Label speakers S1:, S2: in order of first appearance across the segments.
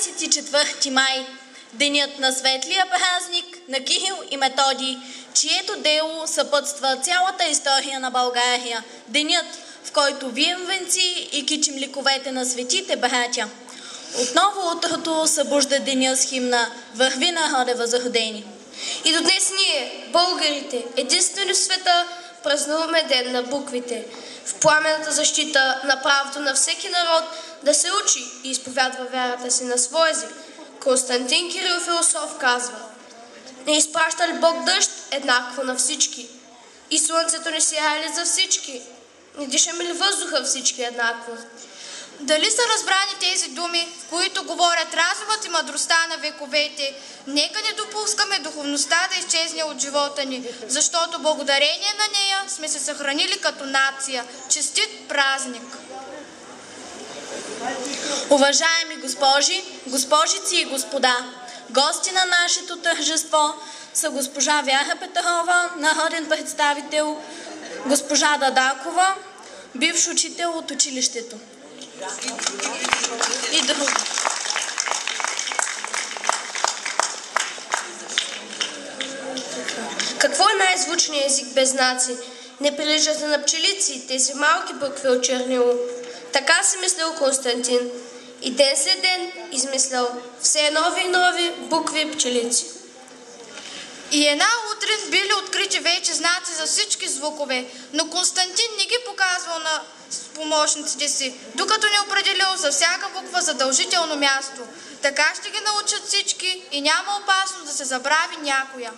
S1: 24 май, денят на светлия празник на Кирил и Методий, чието дело съпътства цялата история на България. Денят, в който вием венци и кичим ликовете на светите братя. Отново утрото събужда деня с химна "Върви, народе възродени".
S2: И до днес ние, българите, единствени в света, празнуваме ден на буквите, в пламенната защита на правото на всеки народ да се учи и изповядва вярата си на свой език. Константин Кирил Философ казва: не изпраща ли Бог дъжд еднакво на всички? И слънцето не сияе ли за всички? Не дишаме ли въздуха всички еднакво?
S3: Дали са разбрани тези думи, в които говорят разумът и мъдростта на вековете? Нека не допускаме духовността да изчезне от живота ни, защото благодарение на нея сме се съхранили като нация. Честит празник!
S1: Уважаеми госпожи, госпожици и господа, гости на нашето тържество са госпожа Вяра Петрова, народен представител, госпожа Дадакова, бивш учител от училището. И други.
S2: Какво е най-звучният език без знаци? Не приличат на пчелици, тези малки букви от чернило. Така си мислил Константин. И ден след ден измислял все нови и нови букви пчелици.
S3: И една утрин били открити вече знаци за всички звукове, но Константин не ги показвал на помощниците си, докато не определил за всяка буква задължително място. Така ще ги научат всички и няма опасност да се забрави някоя.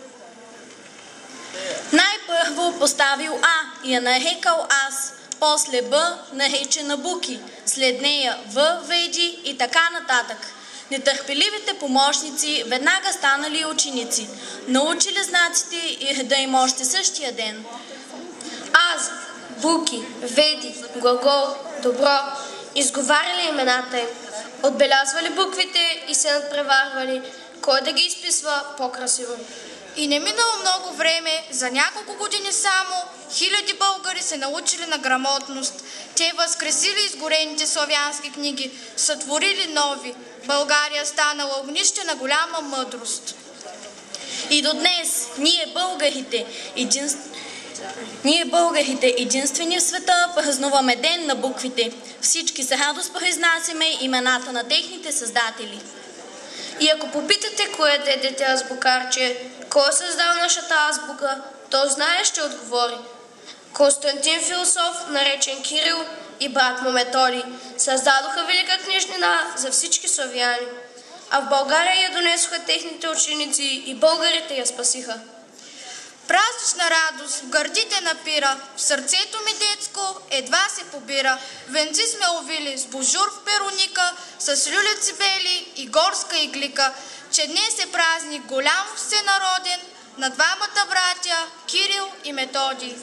S1: Най-първо поставил А и я нарекал Аз, после Б наречена Буки, след нея В, Веди и така нататък. Нетърпеливите помощници веднага станали ученици, научили знаците и реда им още същия ден.
S2: Аз, Буки, Веди, глагол, добро, изговаряли имената им, отбелязвали буквите и се надпреварвали, кой да ги изписва по-красиво.
S3: И не минало много време, за няколко години само, хиляди българи се научили на грамотност. Те възкресили изгорените славянски книги, сътворили нови. България станала огнище на голяма мъдрост.
S1: И до днес ние българите единствени в света празнуваме ден на буквите. Всички с радост произнасяме имената на техните създатели.
S2: И ако попитате кое е дете азбукарче, кой е създал нашата азбука, то знае, ще отговори. Константин Философ, наречен Кирил, и брат му Методий създадоха велика книжнина за всички славяни. А в България я донесоха техните ученици и българите я спасиха.
S3: Празнична радост в гърдите напира, в сърцето ми детско едва се побира. Венци сме овили с божур в перуника, с люлеци бели и горска иглика, че днес е празник голям всенароден на двамата братя Кирил и Методий.